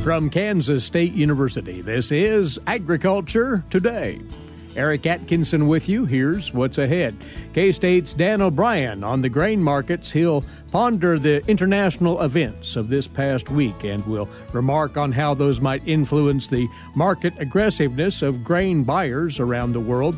From Kansas State University, this is Agriculture Today. Eric Atkinson with you. Here's what's ahead. K-State's Dan O'Brien on the grain markets. He'll ponder the international events of this past week and will remark on how those might influence the market aggressiveness of grain buyers around the world.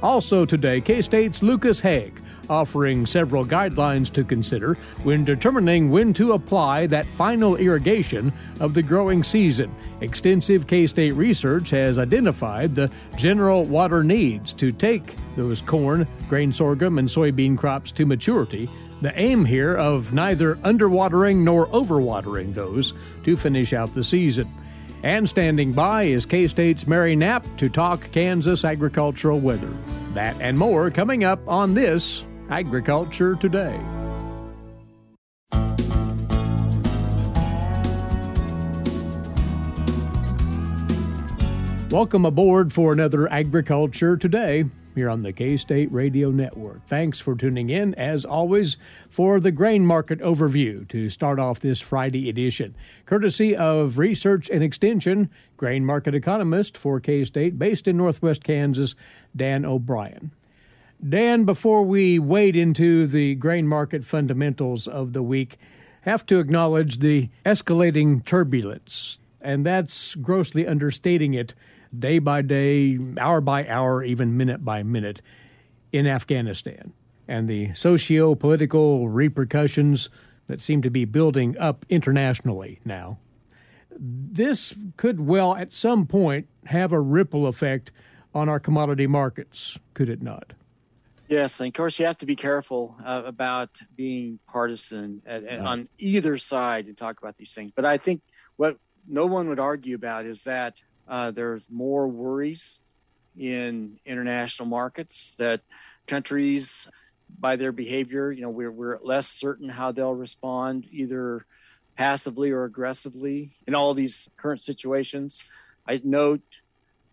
Also today, K-State's Lucas Haag offering several guidelines to consider when determining when to apply that final irrigation of the growing season. Extensive K-State research has identified the general water needs to take those corn, grain sorghum, and soybean crops to maturity. The aim here of neither underwatering nor overwatering those to finish out the season. And standing by is K-State's Mary Knapp to talk Kansas agricultural weather. That and more coming up on this Agriculture Today. Welcome aboard for another Agriculture Today here on the K-State Radio Network. Thanks for tuning in, as always, for the grain market overview to start off this Friday edition. Courtesy of Research and Extension, grain market economist for K-State, based in Northwest Kansas, Dan O'Brien. Dan, before we wade into the grain market fundamentals of the week, have to acknowledge the escalating turbulence, and that's grossly understating it, day by day, hour by hour, even minute by minute, in Afghanistan, and the socio-political repercussions that seem to be building up internationally now. This could well, at some point, have a ripple effect on our commodity markets, could it not? Yes, and of course you have to be careful about being partisan on either side and talk about these things. But I think what no one would argue about is that there's more worries in international markets, that countries, by their behavior, we're less certain how they'll respond, either passively or aggressively in all these current situations. I note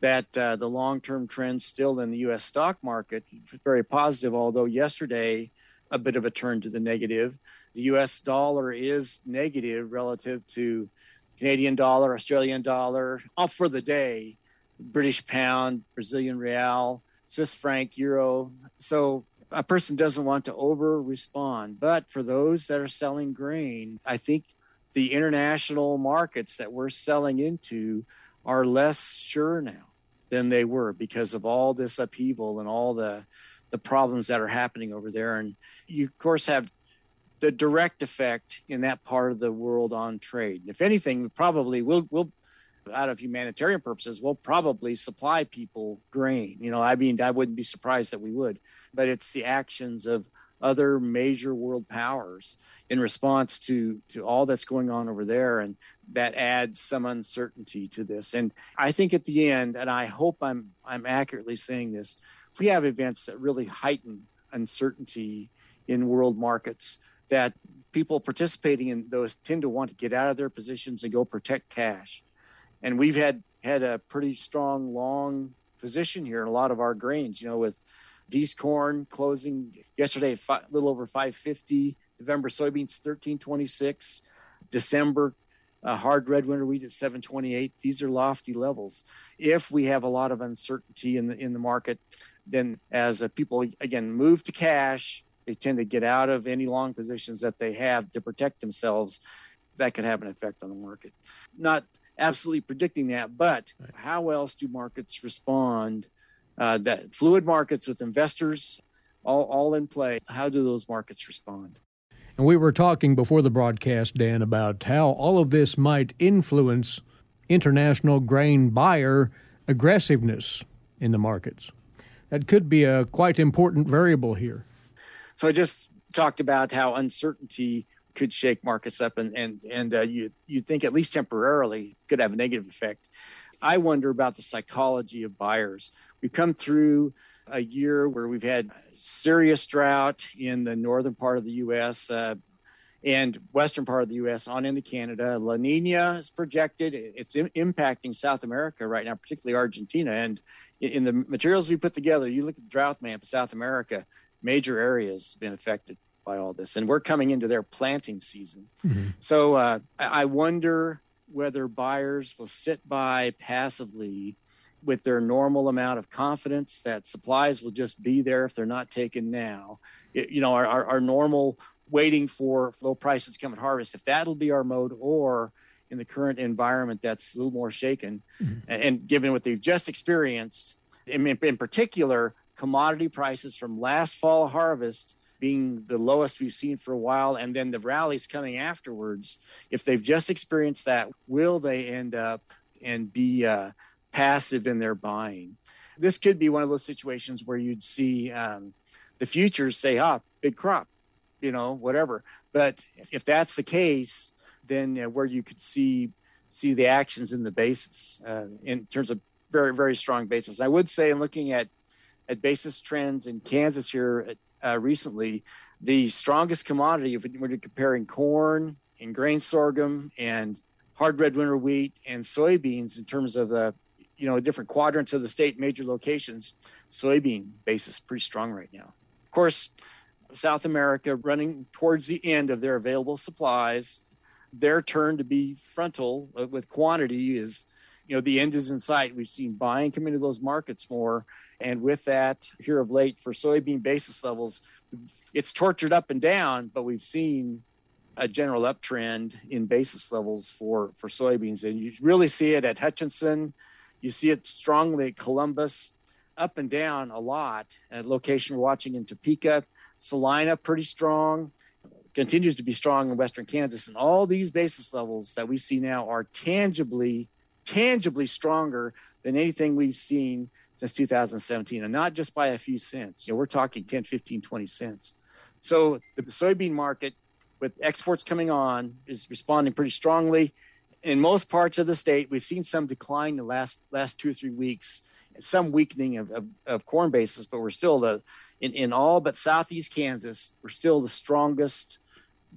that the long-term trend still in the U.S. stock market is very positive, although yesterday a bit of a turn to the negative. The U.S. dollar is negative relative to Canadian dollar, Australian dollar, all for the day, British pound, Brazilian real, Swiss franc, euro. So a person doesn't want to over-respond. But for those that are selling grain, I think the international markets that we're selling into are less sure now than they were because of all this upheaval and all the problems that are happening over there. And you, of course, have the direct effect in that part of the world on trade. If anything, we probably will out of humanitarian purposes, we'll probably supply people grain. I wouldn't be surprised that we would. But it's the actions of other major world powers in response to all that's going on over there, and that adds some uncertainty to this. And I think at the end, and I hope I'm accurately saying this, if we have events that really heighten uncertainty in world markets, that people participating in those tend to want to get out of their positions and go protect cash. And we've had a pretty strong long position here in a lot of our grains, with D's corn closing yesterday at a little over 550. November soybeans 1326. December hard red winter wheat at 728. These are lofty levels. If we have a lot of uncertainty in the market, then as people again move to cash, they tend to get out of any long positions that they have to protect themselves. That could have an effect on the market. Not absolutely predicting that, but how else do markets respond? That fluid markets with investors all in play. How do those markets respond? And we were talking before the broadcast, Dan, about how all of this might influence international grain buyer aggressiveness in the markets. That could be a quite important variable here. So I just talked about how uncertainty could shake markets up, and you think at least temporarily could have a negative effect. I wonder about the psychology of buyers. We've come through a year where we've had serious drought in the northern part of the U.S. And western part of the U.S. on into Canada. La Nina is projected. It's impacting South America right now, particularly Argentina. And in the materials we put together, you look at the drought map of South America, major areas have been affected by all this. And we're coming into their planting season. Mm-hmm. So I wonder whether buyers will sit by passively with their normal amount of confidence that supplies will just be there if they're not taken now. Our normal waiting for low prices to come at harvest, if that'll be our mode, or in the current environment that's a little more shaken. Mm-hmm. And given what they've just experienced, in particular, commodity prices from last fall harvest being the lowest we've seen for a while, and then the rallies coming afterwards, if they've just experienced that, will they end up and be passive in their buying? This could be one of those situations where you'd see the futures say, big crop, whatever. But if that's the case, then where you could see the actions in the basis in terms of very, very strong basis. I would say, in looking at basis trends in Kansas here recently, the strongest commodity, if we're comparing corn and grain sorghum and hard red winter wheat and soybeans in terms of different quadrants of the state, major locations, soybean basis pretty strong right now. Of course, South America running towards the end of their available supplies, their turn to be frontal with quantity is, the end is in sight. We've seen buying come into those markets more. And with that, here of late, for soybean basis levels, it's tortured up and down, but we've seen a general uptrend in basis levels for soybeans. And you really see it at Atkinson. You see it strongly at Columbus, up and down a lot. At location we're watching in Topeka, Salina, pretty strong, continues to be strong in western Kansas. And all these basis levels that we see now are tangibly stronger than anything we've seen since 2017, and not just by a few cents. We're talking 10, 15, 20 cents. So the soybean market, with exports coming on, is responding pretty strongly. In most parts of the state, we've seen some decline in the last 2 or 3 weeks, some weakening of corn basis, but we're still in all but southeast Kansas, we're still the strongest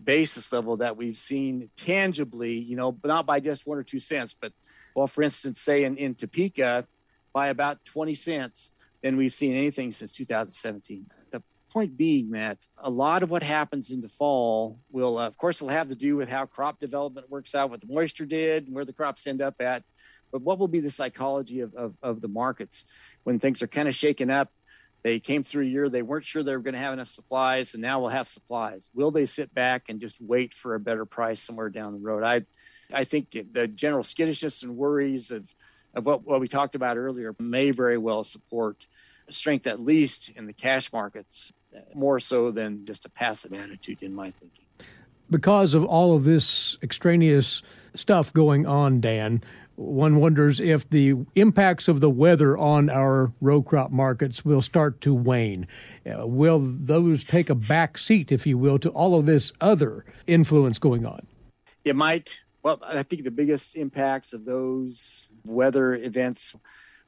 basis level that we've seen tangibly, not by just 1 or 2 cents, but, well, for instance, say in Topeka, by about 20 cents than we've seen anything since 2017. The point being that a lot of what happens in the fall will, of course, it'll have to do with how crop development works out, what the moisture did, and where the crops end up at. But what will be the psychology of the markets when things are kind of shaken up? They came through a year, they weren't sure they were going to have enough supplies, and now we'll have supplies. Will they sit back and just wait for a better price somewhere down the road? I think the general skittishness and worries of what we talked about earlier may very well support strength, at least in the cash markets, more so than just a passive attitude, in my thinking. Because of all of this extraneous stuff going on, Dan, one wonders if the impacts of the weather on our row crop markets will start to wane. Will those take a back seat, if you will, to all of this other influence going on? It might. Well, I think the biggest impacts of those weather events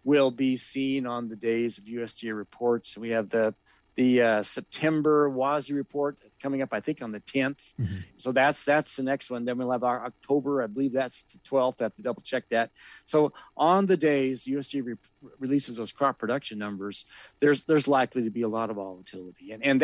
will be seen on the days of USDA reports. We have the September WASDE report coming up, I think, on the 10th. Mm-hmm. So that's the next one. Then we'll have our October, I believe that's the 12th. I have to double check that. So on the days the USDA releases those crop production numbers, there's likely to be a lot of volatility. And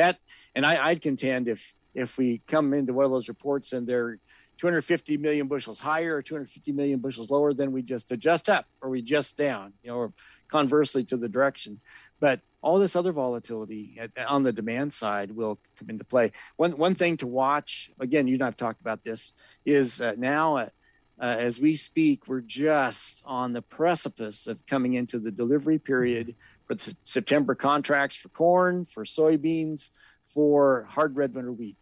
I'd contend if we come into one of those reports and they're 250 million bushels higher or 250 million bushels lower, then we just adjust up or we adjust down, or conversely to the direction. But all this other volatility on the demand side will come into play. One thing to watch, again, you and I have talked about this, is now as we speak, we're just on the precipice of coming into the delivery period for the September contracts for corn, for soybeans, for hard red winter wheat.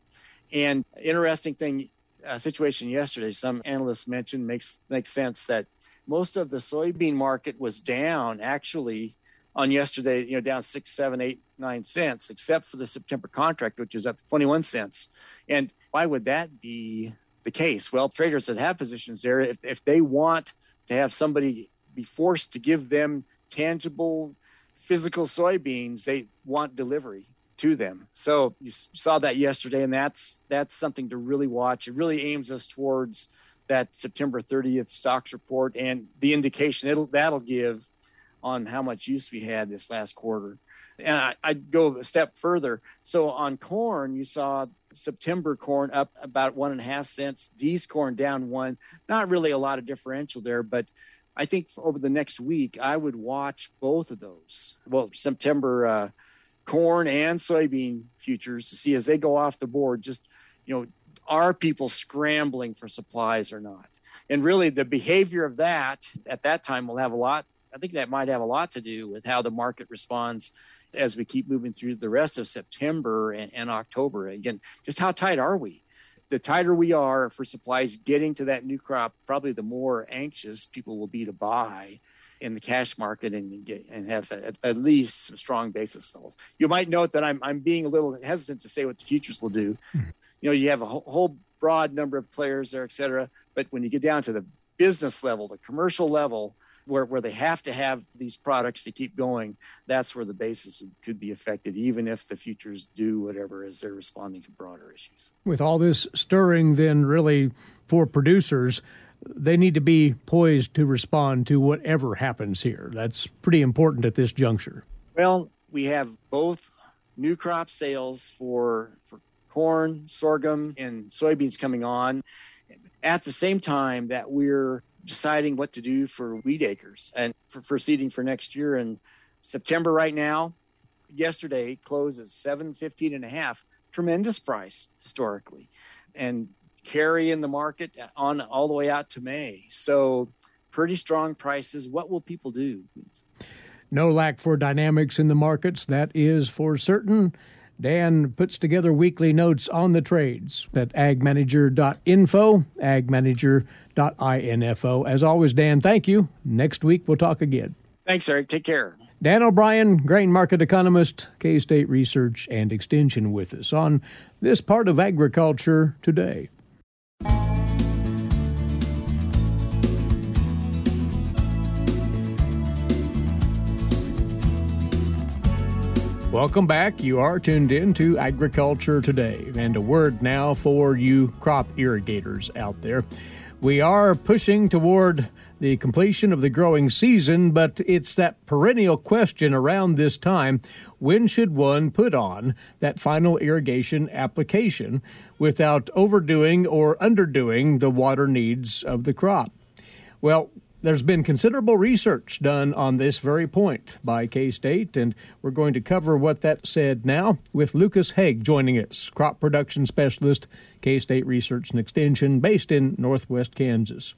And interesting thing, situation yesterday, some analysts mentioned makes sense, that most of the soybean market was down actually on yesterday, down 6, 7, 8, 9 cents, except for the September contract, which is up 21 cents. And why would that be the case? Well, traders that have positions there, if they want to have somebody be forced to give them tangible physical soybeans, they want delivery to them. So you saw that yesterday, and that's something to really watch. It really aims us towards that September 30th stocks report and the indication that'll give on how much use we had this last quarter. And I'd go a step further. So on corn, you saw September corn up about 1.5 cents, D's corn down 1. Not really a lot of differential there, but I think over the next week, I would watch both of those. Well, September corn and soybean futures to see as they go off the board, just, are people scrambling for supplies or not? And really the behavior of that at that time will have a lot. I think that might have a lot to do with how the market responds as we keep moving through the rest of September and October. Again, just how tight are we? The tighter we are for supplies getting to that new crop, probably the more anxious people will be to buy in the cash market and have at least some strong basis levels. You might note that I'm being a little hesitant to say what the futures will do. You have a whole broad number of players there, et cetera. But when you get down to the business level, the commercial level, where they have to have these products to keep going, that's where the basis could be affected, even if the futures do whatever as they're responding to broader issues. With all this stirring, then really for producers, they need to be poised to respond to whatever happens here. That's pretty important at this juncture. Well, we have both new crop sales for corn, sorghum, and soybeans coming on at the same time that we're deciding what to do for wheat acres and for seeding for next year. And September right now, yesterday closed at $7.15.5, tremendous price historically, and carry in the market on all the way out to May. So pretty strong prices. What will people do? No lack for dynamics in the markets, that is for certain. Dan puts together weekly notes on the trades at agmanager.info, agmanager.info. As always, Dan, thank you. Next week, we'll talk again. Thanks, Eric. Take care. Dan O'Brien, grain market economist, K-State Research and Extension, with us on this part of Agriculture Today. Welcome back. You are tuned in to Agriculture Today. And a word now for you crop irrigators out there. We are pushing toward the completion of the growing season, but it's that perennial question around this time: when should one put on that final irrigation application without overdoing or underdoing the water needs of the crop? Well, there's been considerable research done on this very point by K-State, and we're going to cover what that said now with Lucas Haag joining us, crop production specialist, K-State Research and Extension, based in Northwest Kansas.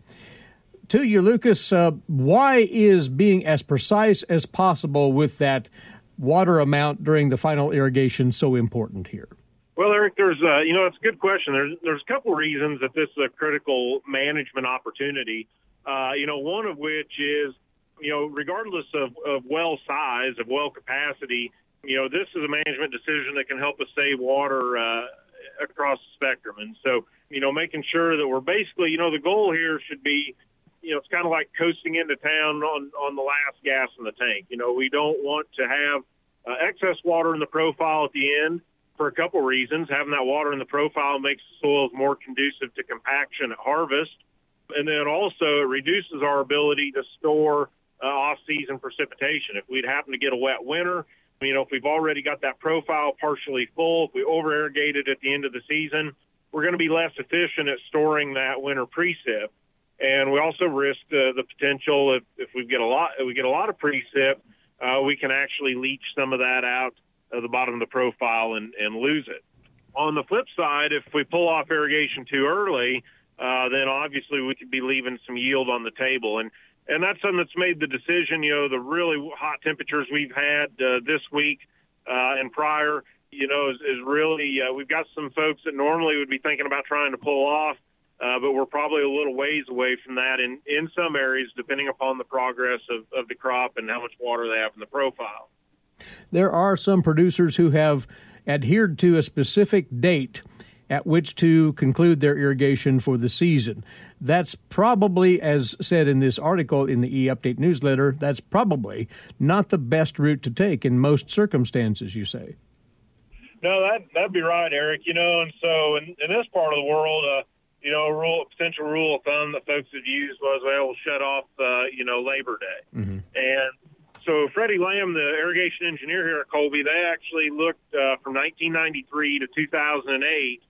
To you, Lucas, why is being as precise as possible with that water amount during the final irrigation so important here? Well, Eric, it's a good question. There's a couple of reasons that this is a critical management opportunity. One of which is, regardless of well size, of well capacity, this is a management decision that can help us save water across the spectrum. And so, making sure that we're basically, the goal here should be, it's kind of like coasting into town on the last gas in the tank. We don't want to have excess water in the profile at the end for a couple reasons. Having that water in the profile makes the soils more conducive to compaction at harvest. And then also it reduces our ability to store off-season precipitation. If we'd happen to get a wet winter, if we've already got that profile partially full, if we over-irrigated at the end of the season, we're going to be less efficient at storing that winter precip. And we also risk the potential if we get a lot of precip, we can actually leach some of that out of the bottom of the profile and lose it. On the flip side, if we pull off irrigation too early, then obviously we could be leaving some yield on the table. And that's something that's made the decision, the really hot temperatures we've had this week and prior, is really, we've got some folks that normally would be thinking about trying to pull off, but we're probably a little ways away from that in some areas, depending upon the progress of the crop and how much water they have in the profile. There are some producers who have adhered to a specific date at which to conclude their irrigation for the season. That's probably, as said in this article in the E-Update newsletter, that's probably not the best route to take in most circumstances, you say. No, that'd be right, Eric. And so in this part of the world, a potential rule of thumb that folks have used was, well, we'll shut off, Labor Day. Mm-hmm. And so Freddie Lamb, the irrigation engineer here at Colby, they actually looked from 1993 to 2008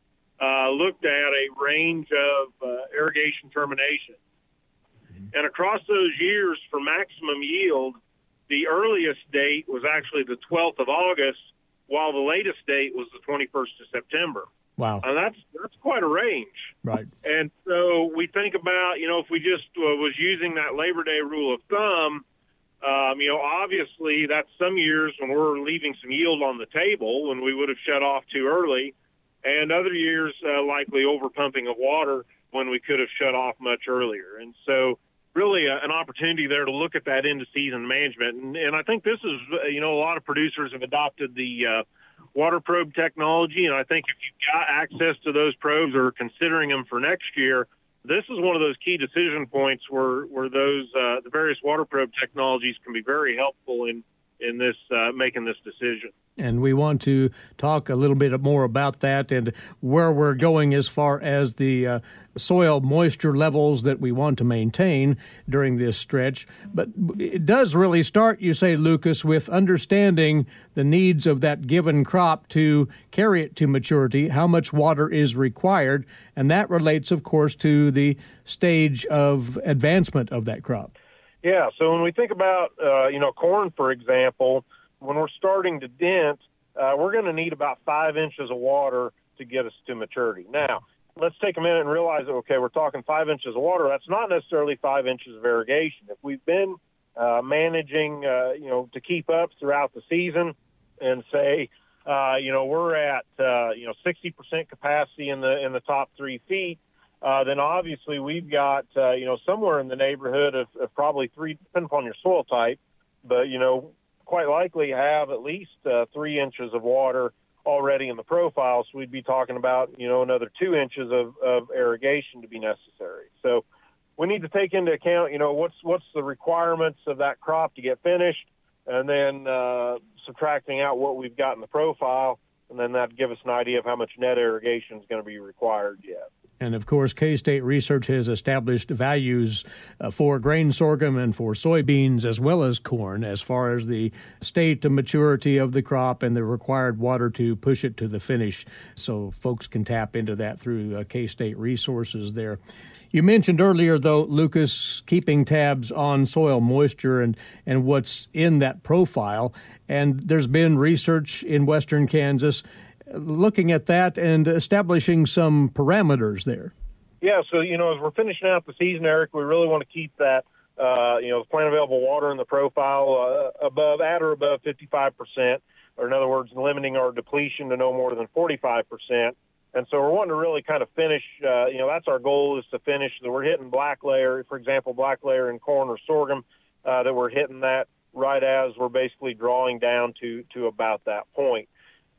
looked at a range of irrigation terminations. And across those years for maximum yield, the earliest date was actually the 12th of August, while the latest date was the 21st of September. Wow. And that's quite a range. Right. And so we think about, if we just was using that Labor Day rule of thumb, obviously that's some years when we're leaving some yield on the table when we would have shut off too early, and other years likely overpumping of water when we could have shut off much earlier. And so really an opportunity there to look at that into-season management. And I think this is, a lot of producers have adopted the water probe technology, and I think if you've got access to those probes or considering them for next year, this is one of those key decision points where those the various water probe technologies can be very helpful in this making this decision. And we want to talk a little bit more about that and where we're going as far as the soil moisture levels that we want to maintain during this stretch. But it does really start, you say, Lucas, with understanding the needs of that given crop to carry it to maturity, how much water is required, and that relates, of course, to the stage of advancement of that crop. Yeah, so when we think about, corn, for example, when we're starting to dent, we're going to need about 5 inches of water to get us to maturity. Now, let's take a minute and realize that, okay, we're talking 5 inches of water. That's not necessarily 5 inches of irrigation. If we've been managing, to keep up throughout the season and say, we're at, 60% capacity in the top 3 feet, then obviously we've got, somewhere in the neighborhood of probably 3, depending upon your soil type, but, quite likely have at least 3 inches of water already in the profile. So we'd be talking about, another 2 inches of irrigation to be necessary. So we need to take into account, what's the requirements of that crop to get finished, and then subtracting out what we've got in the profile, and then that'd give us an idea of how much net irrigation is going to be required yet. And, of course, K-State research has established values for grain sorghum and for soybeans as well as corn as far as the state of maturity of the crop and the required water to push it to the finish. So folks can tap into that through K-State resources there. You mentioned earlier, though, Lucas, keeping tabs on soil moisture and what's in that profile. And there's been research in western Kansas looking at that and establishing some parameters there. Yeah, so, as we're finishing out the season, Eric, we really want to keep that, plant available water in the profile at or above 55%, or in other words, limiting our depletion to no more than 45%. And so we're wanting to really kind of finish, that's our goal, is to finish that we're hitting black layer, for example, black layer in corn or sorghum, that we're hitting that right as we're basically drawing down to about that point.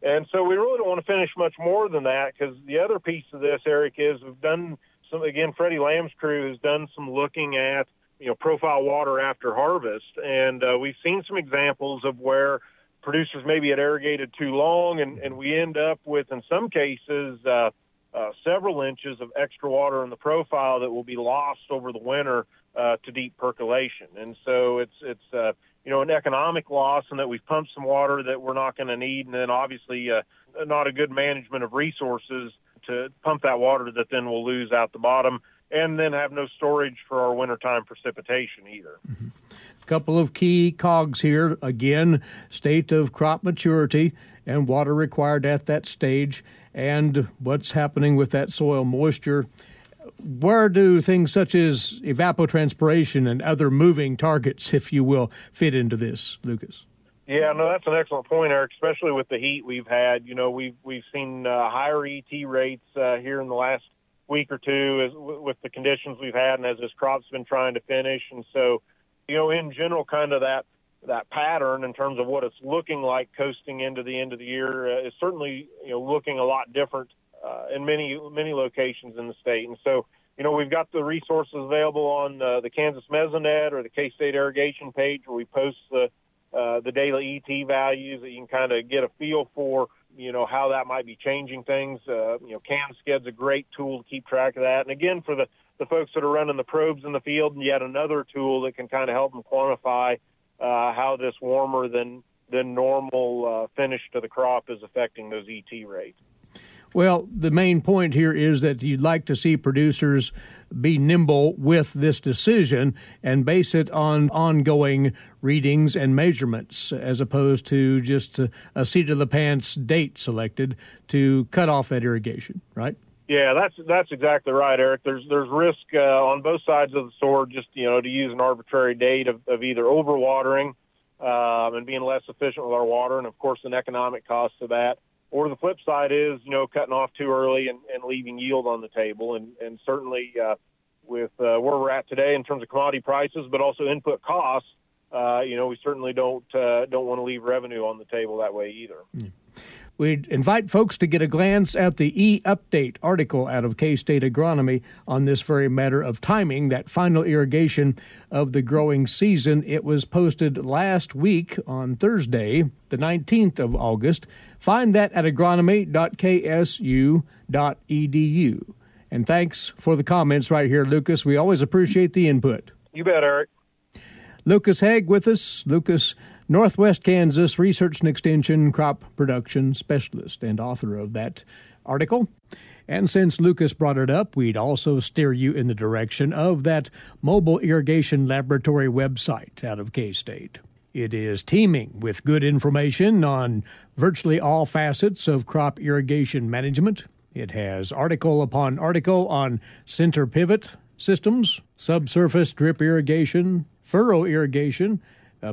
And so we really don't want to finish much more than that, because the other piece of this, Eric, is we've done some, again, Freddie Lamb's crew has done some looking at, profile water after harvest. And we've seen some examples of where producers maybe had irrigated too long, and we end up with, in some cases, several inches of extra water in the profile that will be lost over the winter to deep percolation. And so it's an economic loss, and that we've pumped some water that we're not going to need, and then obviously not a good management of resources to pump that water that then we'll lose out the bottom, and then have no storage for our wintertime precipitation either. Mm-hmm. A couple of key cogs here. Again, state of crop maturity and water required at that stage, and what's happening with that soil moisture. Where do things such as evapotranspiration and other moving targets, if you will, fit into this, Lucas? Yeah, no, that's an excellent point, Eric, especially with the heat we've had. We've seen higher ET rates here in the last week or two with the conditions we've had and as this crop's been trying to finish. And so, in general, kind of that pattern in terms of what it's looking like coasting into the end of the year is certainly, looking a lot different in many locations in the state. And so, we've got the resources available on the Kansas Mesonet or the K-State irrigation page, where we post the daily ET values that you can kind of get a feel for, how that might be changing things. CanSkid's a great tool to keep track of that. And again, for the folks that are running the probes in the field, and yet another tool that can kind of help them quantify how this warmer than normal finish to the crop is affecting those ET rates. Well, the main point here is that you'd like to see producers be nimble with this decision and base it on ongoing readings and measurements as opposed to just a seat-of-the-pants date selected to cut off that irrigation, right? Yeah, that's exactly right, Eric. There's risk on both sides of the sword, just to use an arbitrary date of either overwatering and being less efficient with our water, and of course an economic cost of that. Or the flip side is cutting off too early and leaving yield on the table, and certainly with where we're at today in terms of commodity prices, but also input costs, we certainly don't want to leave revenue on the table that way either. Mm. We'd invite folks to get a glance at the E-Update article out of K-State Agronomy on this very matter of timing, that final irrigation of the growing season. It was posted last week on Thursday, the 19th of August. Find that at agronomy.ksu.edu. And thanks for the comments right here, Lucas. We always appreciate the input. You bet, Eric. Lucas Haag with us. Lucas, Northwest Kansas Research and Extension Crop Production Specialist and author of that article. And since Lucas brought it up, we'd also steer you in the direction of that mobile irrigation laboratory website out of K-State. It is teeming with good information on virtually all facets of crop irrigation management. It has article upon article on center pivot systems, subsurface drip irrigation, furrow irrigation,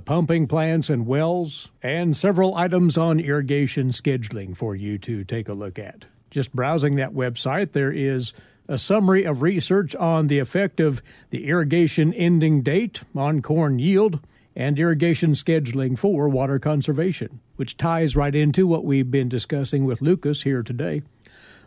pumping plants and wells, and several items on irrigation scheduling for you to take a look at. Just browsing that website, there is a summary of research on the effect of the irrigation ending date on corn yield and irrigation scheduling for water conservation, which ties right into what we've been discussing with Lucas here today.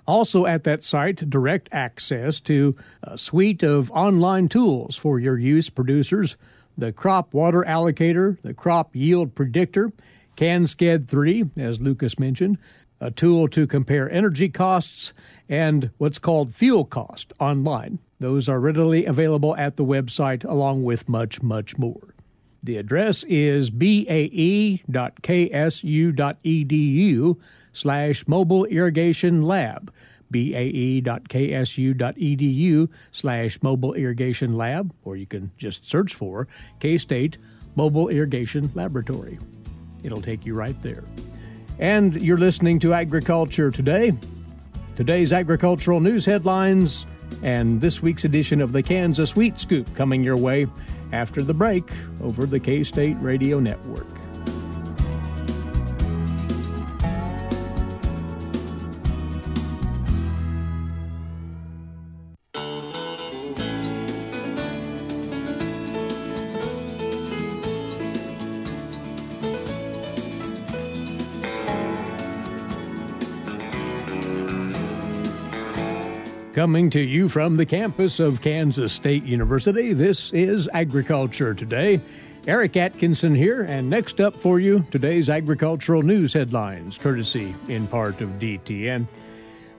Also at that site, direct access to a suite of online tools for your use, producers: the Crop Water Allocator, the Crop Yield Predictor, CanSched 3, as Lucas mentioned, a tool to compare energy costs, and what's called fuel cost online. Those are readily available at the website, along with much, much more. The address is bae.ksu.edu/mobile irrigation lab. bae.ksu.edu/mobile irrigation lab, or you can just search for K-State Mobile Irrigation Laboratory. It'll take you right there. And you're listening to Agriculture Today. Today's agricultural news headlines and this week's edition of the Kansas Wheat Scoop coming your way after the break over the K-State Radio Network. Coming to you from the campus of Kansas State University, this is Agriculture Today. Eric Atkinson here, and next up for you, today's agricultural news headlines, courtesy in part of DTN.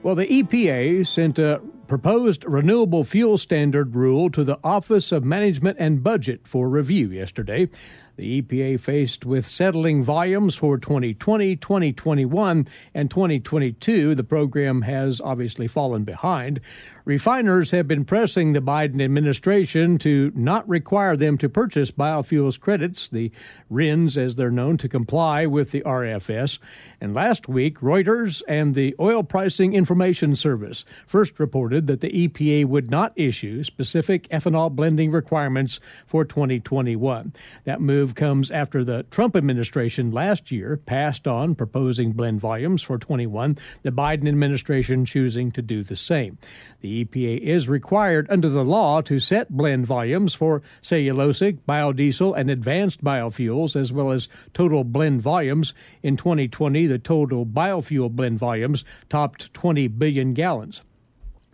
Well, the EPA sent a proposed renewable fuel standard rule to the Office of Management and Budget for review yesterday. The EPA faced with settling volumes for 2020, 2021, and 2022. The program has obviously fallen behind. Refiners have been pressing the Biden administration to not require them to purchase biofuels credits, the RINs as they're known, to comply with the RFS. And last week, Reuters and the Oil Pricing Information Service first reported that the EPA would not issue specific ethanol blending requirements for 2021. That move comes after the Trump administration last year passed on proposing blend volumes for 21, the Biden administration choosing to do the same. The EPA is required under the law to set blend volumes for cellulosic, biodiesel, and advanced biofuels, as well as total blend volumes. In 2020, the total biofuel blend volumes topped 20 billion gallons.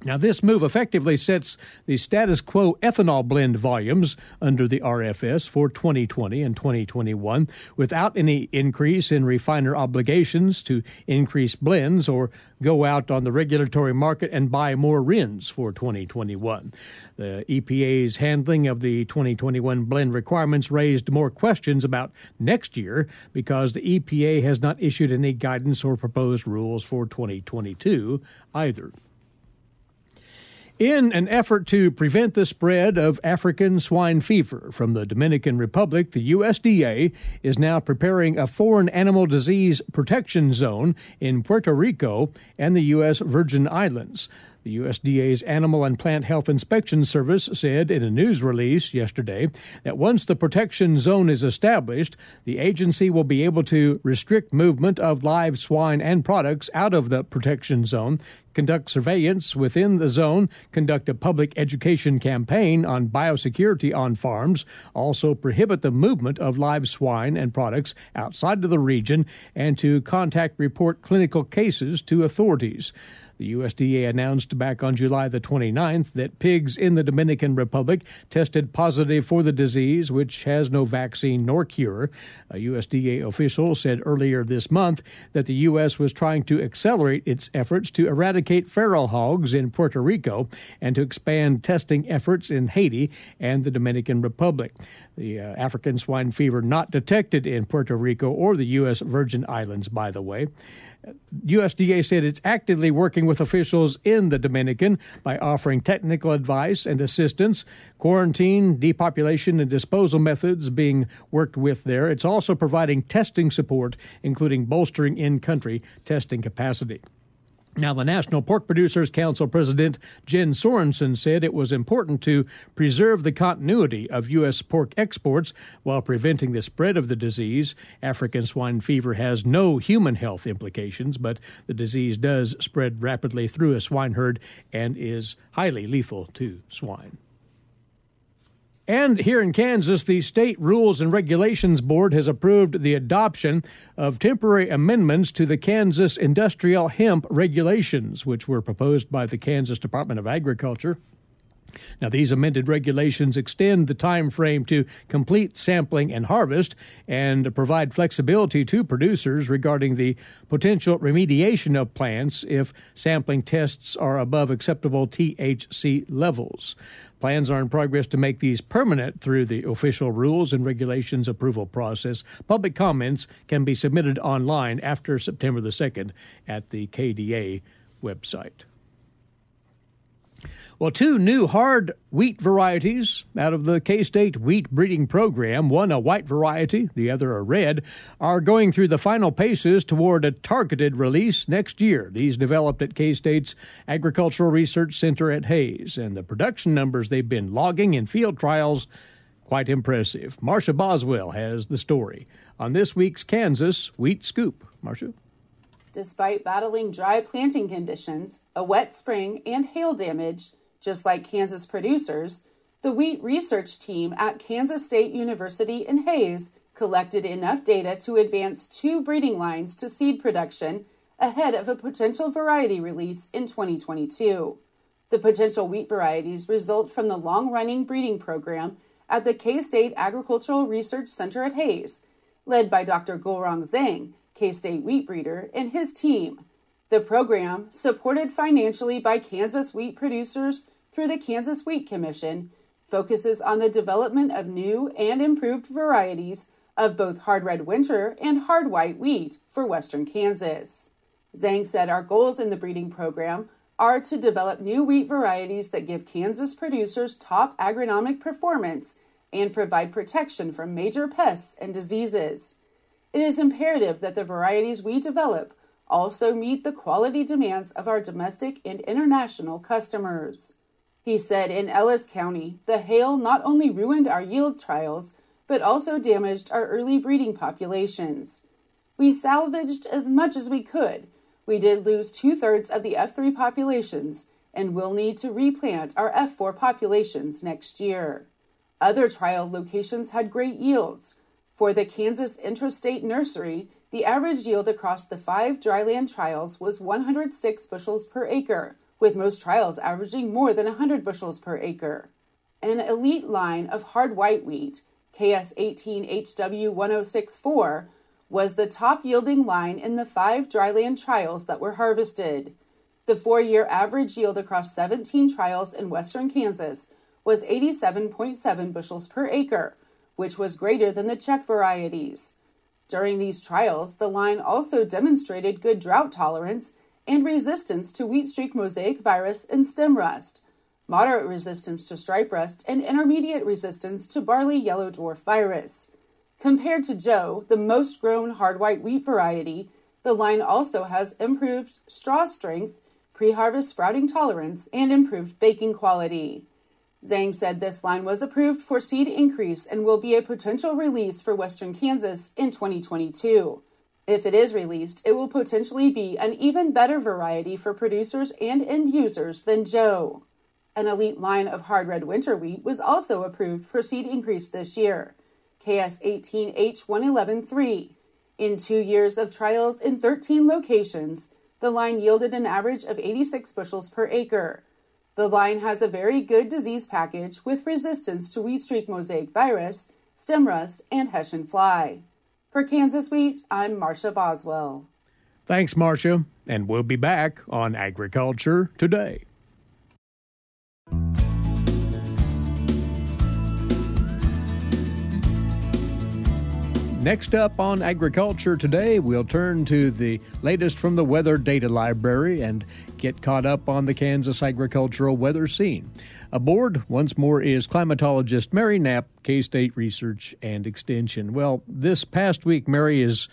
Now, this move effectively sets the status quo ethanol blend volumes under the RFS for 2020 and 2021 without any increase in refiner obligations to increase blends or go out on the regulatory market and buy more RINs for 2021. The EPA's handling of the 2021 blend requirements raised more questions about next year because the EPA has not issued any guidance or proposed rules for 2022 either. In an effort to prevent the spread of African swine fever from the Dominican Republic, the USDA is now preparing a foreign animal disease protection zone in Puerto Rico and the U.S. Virgin Islands. The USDA's Animal and Plant Health Inspection Service said in a news release yesterday that once the protection zone is established, the agency will be able to restrict movement of live swine and products out of the protection zone, conduct surveillance within the zone, conduct a public education campaign on biosecurity on farms, also prohibit the movement of live swine and products outside of the region, and to report clinical cases to authorities. The USDA announced back on July the 29th that pigs in the Dominican Republic tested positive for the disease, which has no vaccine nor cure. A USDA official said earlier this month that the U.S. was trying to accelerate its efforts to eradicate feral hogs in Puerto Rico and to expand testing efforts in Haiti and the Dominican Republic. The African swine fever not detected in Puerto Rico or the U.S. Virgin Islands, by the way. USDA said it's actively working with officials in the Dominican by offering technical advice and assistance, quarantine, depopulation, and disposal methods being worked with there. It's also providing testing support, including bolstering in-country testing capacity. Now, the National Pork Producers Council President Jen Sorensen said it was important to preserve the continuity of U.S. pork exports while preventing the spread of the disease. African swine fever has no human health implications, but the disease does spread rapidly through a swine herd and is highly lethal to swine. And here in Kansas, the State Rules and Regulations Board has approved the adoption of temporary amendments to the Kansas Industrial Hemp Regulations, which were proposed by the Kansas Department of Agriculture. Now, these amended regulations extend the time frame to complete sampling and harvest and provide flexibility to producers regarding the potential remediation of plants if sampling tests are above acceptable THC levels. Plans are in progress to make these permanent through the official rules and regulations approval process. Public comments can be submitted online after September the 2nd at the KDA website. Well, two new hard wheat varieties out of the K-State wheat breeding program, one a white variety, the other a red, are going through the final paces toward a targeted release next year. These developed at K-State's Agricultural Research Center at Hayes, and the production numbers they've been logging in field trials, quite impressive. Marcia Boswell has the story on this week's Kansas Wheat Scoop. Marcia? Despite battling dry planting conditions, a wet spring, and hail damage, just like Kansas producers, the wheat research team at Kansas State University in Hayes collected enough data to advance 2 breeding lines to seed production ahead of a potential variety release in 2022. The potential wheat varieties result from the long-running breeding program at the K-State Agricultural Research Center at Hayes, led by Dr. Gulrong Zhang, K-State wheat breeder, and his team. The program, supported financially by Kansas wheat producers through the Kansas Wheat Commission, focuses on the development of new and improved varieties of both hard red winter and hard white wheat for western Kansas. Zhang said our goals in the breeding program are to develop new wheat varieties that give Kansas producers top agronomic performance and provide protection from major pests and diseases. It is imperative that the varieties we develop also meet the quality demands of our domestic and international customers. He said in Ellis County, the hail not only ruined our yield trials, but also damaged our early breeding populations. We salvaged as much as we could. We did lose 2/3 of the F3 populations, and will need to replant our F4 populations next year. Other trial locations had great yields. For the Kansas Intrastate Nursery, the average yield across the 5 dryland trials was 106 bushels per acre, with most trials averaging more than 100 bushels per acre. An elite line of hard white wheat, KS18HW1064, was the top-yielding line in the 5 dryland trials that were harvested. The 4-year average yield across 17 trials in western Kansas was 87.7 bushels per acre, which was greater than the Czech varieties. During these trials, the line also demonstrated good drought tolerance and resistance to wheat streak mosaic virus and stem rust, moderate resistance to stripe rust, and intermediate resistance to barley yellow dwarf virus. Compared to Joe, the most grown hard white wheat variety, the line also has improved straw strength, pre-harvest sprouting tolerance, and improved baking quality. Zhang said this line was approved for seed increase and will be a potential release for western Kansas in 2022. If it is released, it will potentially be an even better variety for producers and end users than Joe. An elite line of hard red winter wheat was also approved for seed increase this year, KS18H1113. In 2 years of trials in 13 locations, the line yielded an average of 86 bushels per acre. The line has a very good disease package with resistance to wheat streak mosaic virus, stem rust, and Hessian fly. For Kansas Wheat, I'm Marcia Boswell. Thanks, Marcia, and we'll be back on Agriculture Today. Next up on Agriculture Today, we'll turn to the latest from the Weather Data Library and get caught up on the Kansas agricultural weather scene. Aboard once more is climatologist Mary Knapp, K-State Research and Extension. Well, this past week, Mary, is,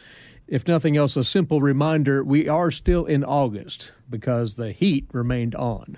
if nothing else, a simple reminder we are still in August because the heat remained on.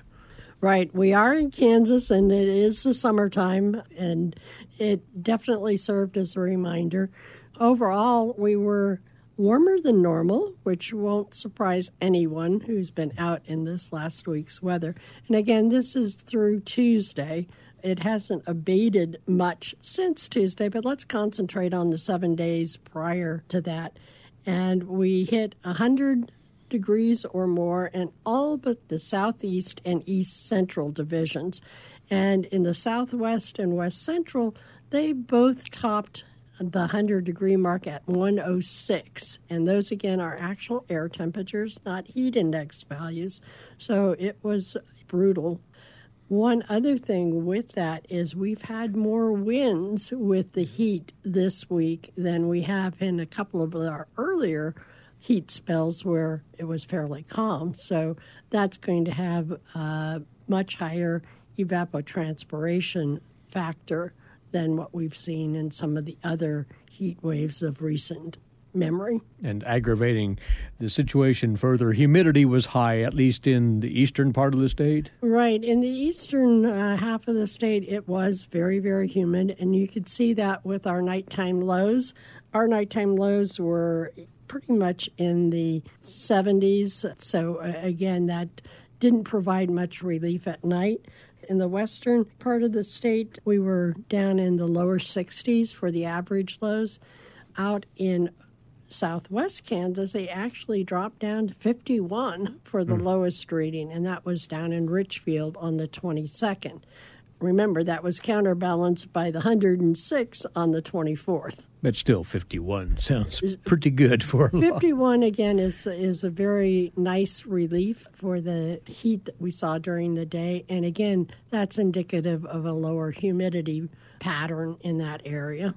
Right. We are in Kansas, and it is the summertime, and it definitely served as a reminder. Overall, we were warmer than normal, which won't surprise anyone who's been out in this last week's weather. And again, this is through Tuesday. It hasn't abated much since Tuesday, but let's concentrate on the 7 days prior to that. And we hit 100 degrees or more in all but the southeast and east central divisions. And in the southwest and west central, they both topped the 100-degree mark at 106. And those, again, are actual air temperatures, not heat index values. So it was brutal. One other thing with that is we've had more winds with the heat this week than we have in a couple of our earlier heat spells where it was fairly calm. So that's going to have a much higher evapotranspiration factor than what we've seen in some of the other heat waves of recent memory. And aggravating the situation further, humidity was high, at least in the eastern part of the state? Right. In the eastern half of the state, it was very, very humid, and you could see that with our nighttime lows. Our nighttime lows were pretty much in the 70s, so again, that didn't provide much relief at night. In the western part of the state, we were down in the lower 60s for the average lows. Out in southwest Kansas, they actually dropped down to 51 for the lowest reading, and that was down in Richfield on the 22nd. Remember, that was counterbalanced by the 106 on the 24th. But still, 51 sounds pretty good for a 51, again, is a very nice relief for the heat that we saw during the day. And again, that's indicative of a lower humidity pattern in that area.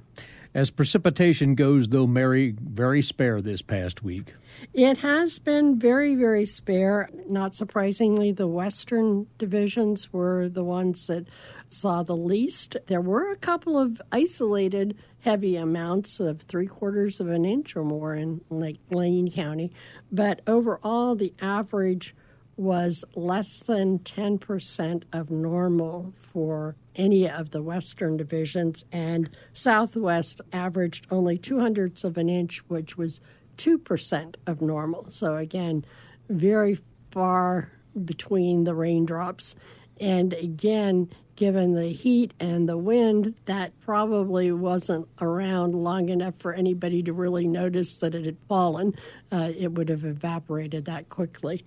As precipitation goes, though, Mary, very spare this past week. It has been very, very spare. Not surprisingly, the western divisions were the ones that saw the least. There were a couple of isolated heavy amounts of 3/4 of an inch or more in Lake Lane County, but overall the average was less than 10% of normal for any of the western divisions, and southwest averaged only 0.02 of an inch, which was 2% of normal. So again, very far between the raindrops. And again, given the heat and the wind, that probably wasn't around long enough for anybody to really notice that it had fallen. It would have evaporated that quickly.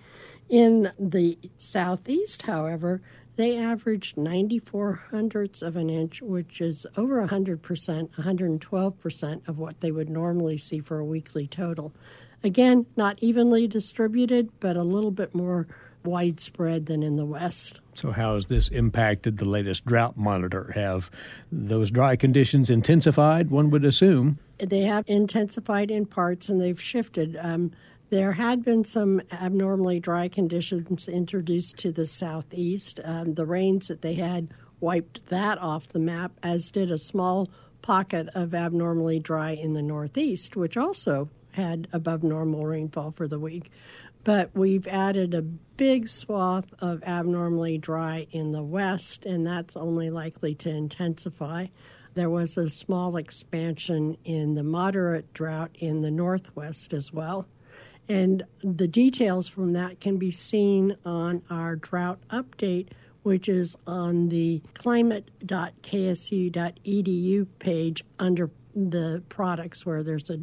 In the southeast, however, they averaged 94 hundredths of an inch, which is over 100%, 112% of what they would normally see for a weekly total. Again, not evenly distributed, but a little bit more widespread than in the west. So how has this impacted the latest drought monitor? Have those dry conditions intensified, one would assume? They have intensified in parts, and they've shifted. There had been some abnormally dry conditions introduced to the southeast. The rains that they had wiped that off the map, as did a small pocket of abnormally dry in the northeast, which also had above normal rainfall for the week. But we've added a big swath of abnormally dry in the west, and that's only likely to intensify. There was a small expansion in the moderate drought in the northwest as well. And the details from that can be seen on our drought update, which is on the climate.ksu.edu page under the products where there's a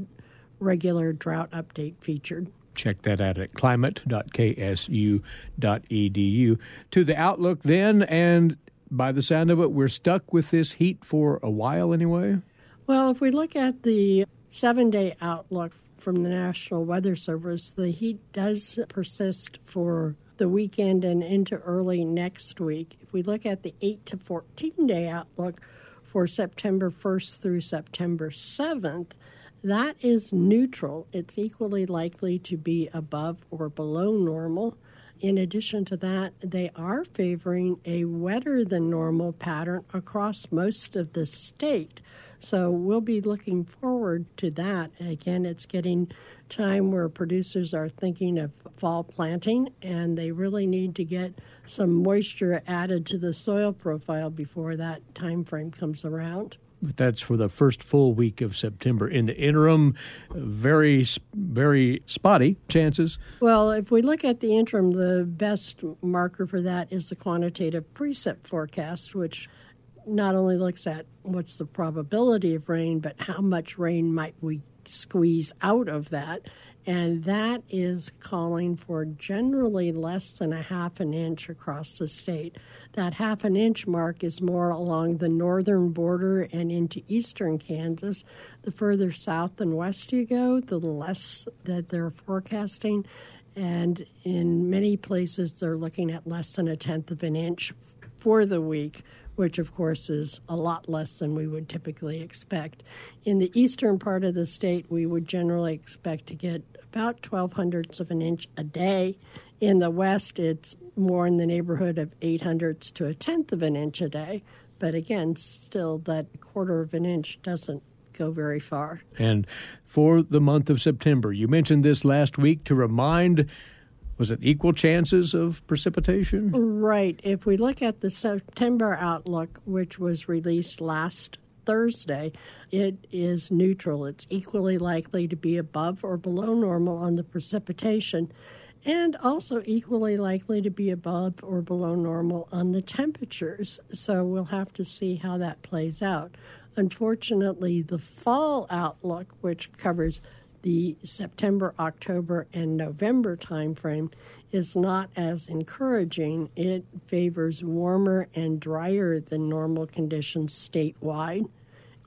regular drought update featured. Check that out at climate.ksu.edu. To the outlook then, and by the sound of it, we're stuck with this heat for a while anyway? Well, if we look at the 7-day outlook from the National Weather Service, the heat does persist for the weekend and into early next week. If we look at the 8 to 14-day outlook for September 1st through September 7th, that is neutral. It's equally likely to be above or below normal. In addition to that, they are favoring a wetter than normal pattern across most of the state. So we'll be looking forward to that. Again, it's getting time where producers are thinking of fall planting, and they really need to get some moisture added to the soil profile before that time frame comes around. But that's for the first full week of September. In the interim, very, very spotty chances. Well, if we look at the interim, the best marker for that is the quantitative precip forecast, which not only looks at what's the probability of rain, but how much rain might we squeeze out of that. And that is calling for generally less than a half an inch across the state. That half an inch mark is more along the northern border and into eastern Kansas. The further south and west you go, the less that they're forecasting. And in many places, they're looking at less than a tenth of an inch for the week, which of course is a lot less than we would typically expect. In the eastern part of the state, we would generally expect to get about 12 hundredths of an inch a day. In the west, it's more in the neighborhood of 8 hundredths to a tenth of an inch a day. But again, still that quarter of an inch doesn't go very far. And for the month of September, you mentioned this last week to remind, was it equal chances of precipitation? Right. If we look at the September outlook, which was released last Thursday, it is neutral. It's equally likely to be above or below normal on the precipitation, and also equally likely to be above or below normal on the temperatures. So we'll have to see how that plays out. Unfortunately, the fall outlook, which covers the September, October, and November timeframe, is not as encouraging. It favors warmer and drier than normal conditions statewide.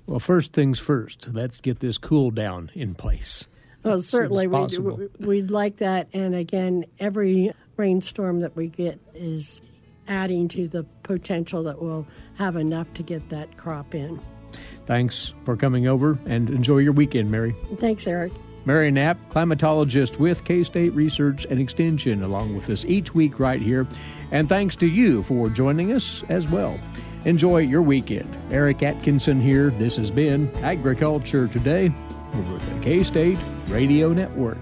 Well, first things first, let's get this cool down in place. Well, certainly we'd like that. And again, every rainstorm that we get is adding to the potential that we'll have enough to get that crop in. Thanks for coming over, and enjoy your weekend, Mary. Thanks, Eric. Mary Knapp, climatologist with K-State Research and Extension, along with us each week right here. And thanks to you for joining us as well. Enjoy your weekend. Eric Atkinson here. This has been Agriculture Today over the K-State Radio Network.